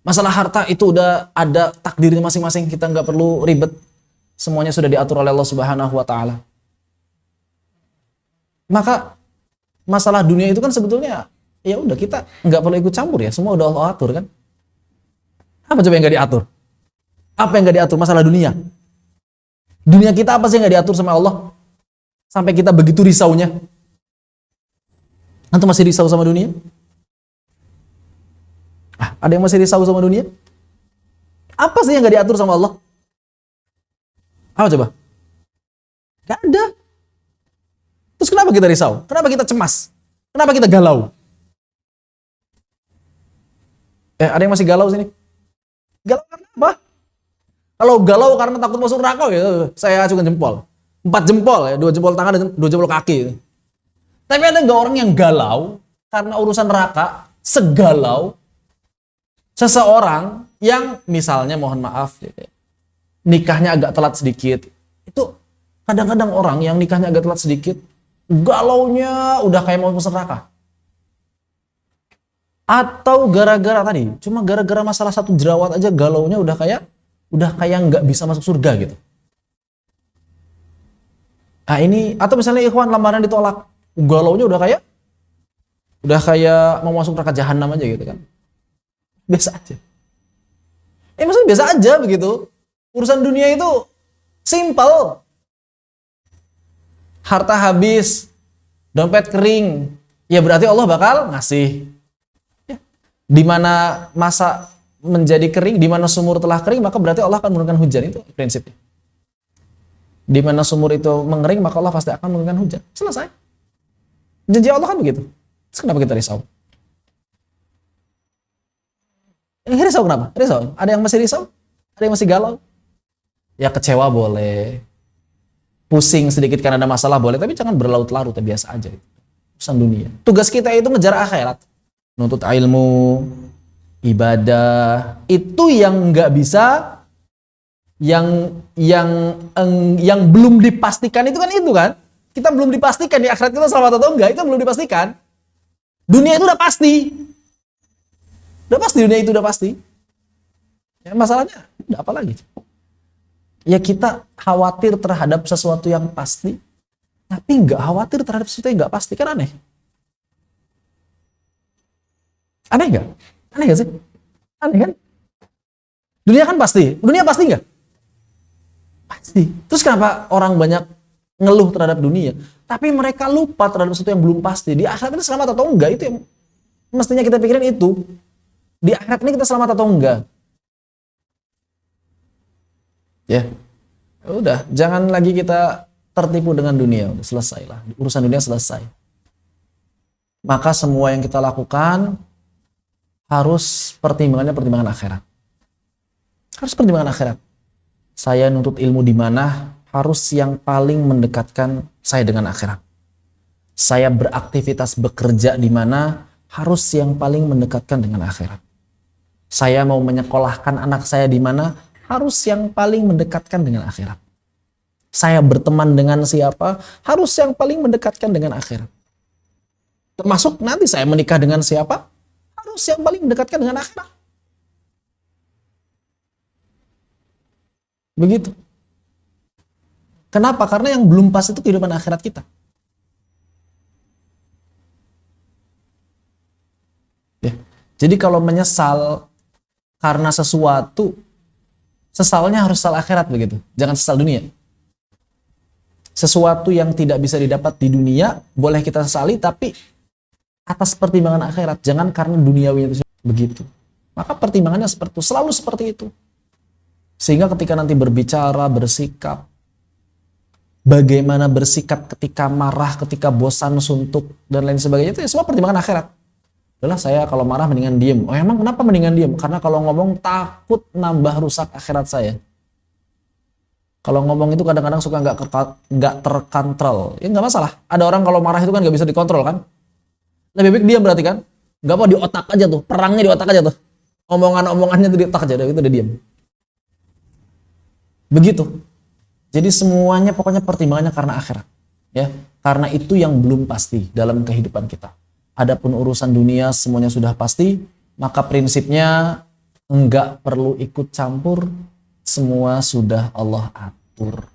Masalah harta itu udah ada takdirnya masing-masing, kita nggak perlu ribet. Semuanya sudah diatur oleh Allah Subhanahu wa taala. Maka masalah dunia itu kan sebetulnya ya udah kita nggak perlu ikut campur ya, semua udah Allah atur kan. Apa coba yang nggak diatur? Apa yang nggak diatur? Masalah dunia. Dunia kita apa sih yang nggak diatur sama Allah? Sampai kita begitu risaunya. Antum masih risau sama dunia? Ada yang masih risau sama dunia? Apa sih yang nggak diatur sama Allah? Apa coba? Gak ada. Terus kenapa kita risau? Kenapa kita cemas? Kenapa kita galau? Ada yang masih galau sini? Galau karena apa? Kalau galau karena takut masuk neraka ya saya acungkan jempol. 4 jempol ya, 2 jempol tangan dan 2 jempol kaki. Tapi ada nggak orang yang galau karena urusan neraka, segalau seseorang yang misalnya mohon maaf gitu ya, nikahnya agak telat sedikit. Itu kadang-kadang orang yang nikahnya agak telat sedikit, galaunya udah kayak mau masuk neraka. Atau gara-gara tadi, cuma gara-gara masalah satu jerawat aja galaunya udah kayak nggak bisa masuk surga gitu. Nah ini, atau misalnya ikhwan lamaran ditolak, galaunya udah kayak mau masuk neraka jahanam aja gitu kan. Biasa aja. Maksudnya biasa aja begitu. Urusan dunia itu simple. Harta habis, dompet kering, ya berarti Allah bakal ngasih. Ya. Di mana masa menjadi kering, di mana sumur telah kering, maka berarti Allah akan menurunkan hujan, itu prinsipnya. Di mana sumur itu mengering, maka Allah pasti akan menurunkan hujan. Selesai. Janji Allah kan begitu. Terus kenapa kita risau? Risau kenapa? Risau. Ada yang masih risau? Ada yang masih galau? Ya kecewa boleh. Pusing sedikit karena ada masalah boleh, tapi jangan berlarut-larut, biasa aja. Urusan dunia. Tugas kita itu ngejar akhirat. Nuntut ilmu, ibadah, itu yang nggak bisa, yang belum dipastikan itu kan. Kita belum dipastikan di akhirat kita selamat atau enggak, itu belum dipastikan. Dunia itu udah pasti. Udah pasti, dunia itu udah pasti. Ya, masalahnya, udah apa lagi? Ya kita khawatir terhadap sesuatu yang pasti, tapi nggak khawatir terhadap sesuatu yang nggak pasti, kan aneh. Aneh nggak? Aneh nggak sih? Aneh kan? Dunia kan pasti. Dunia pasti nggak? Pasti. Terus kenapa orang banyak ngeluh terhadap dunia, tapi mereka lupa terhadap sesuatu yang belum pasti? Di akhirat ini selamat atau enggak, itu yang mestinya kita pikirin itu. Di akhirat ini kita selamat atau enggak? Ya, udah, jangan lagi kita tertipu dengan dunia. Udah selesai lah, urusan dunia selesai. Maka semua yang kita lakukan harus pertimbangan akhirat. Harus pertimbangan akhirat. Saya nuntut ilmu di mana, harus yang paling mendekatkan saya dengan akhirat. Saya beraktivitas bekerja di mana, harus yang paling mendekatkan dengan akhirat. Saya mau menyekolahkan anak saya di mana, harus yang paling mendekatkan dengan akhirat. Saya berteman dengan siapa, harus yang paling mendekatkan dengan akhirat. Termasuk nanti saya menikah dengan siapa, harus yang paling mendekatkan dengan akhirat. Begitu. Kenapa? Karena yang belum pas itu kehidupan akhirat kita. Ya. Jadi kalau menyesal karena sesuatu, sesalnya harus sesal akhirat begitu. Jangan sesal dunia. Sesuatu yang tidak bisa didapat di dunia boleh kita sesali, tapi atas pertimbangan akhirat. Jangan karena duniawi itu begitu. Maka pertimbangannya seperti itu, selalu seperti itu. Sehingga ketika nanti berbicara, bersikap, bagaimana bersikap ketika marah, ketika bosan, suntuk, dan lain sebagainya, itu ya semua pertimbangan akhirat. Adalah saya kalau marah mendingan diem. Oh emang kenapa mendingan diem? Karena kalau ngomong takut nambah rusak akhirat saya. Kalau ngomong itu kadang-kadang suka nggak terkontrol. Ya nggak masalah. Ada orang kalau marah itu kan nggak bisa dikontrol kan. Lebih baik diam berarti kan. Nggak apa, di otak aja tuh. Perangnya di otak aja tuh. Omongan-omongannya tuh di otak aja. Itu udah diam. Begitu. Jadi semuanya pokoknya pertimbangannya karena akhirat. Ya, karena itu yang belum pasti dalam kehidupan kita. Adapun urusan dunia semuanya sudah pasti, maka prinsipnya enggak perlu ikut campur, semua sudah Allah atur.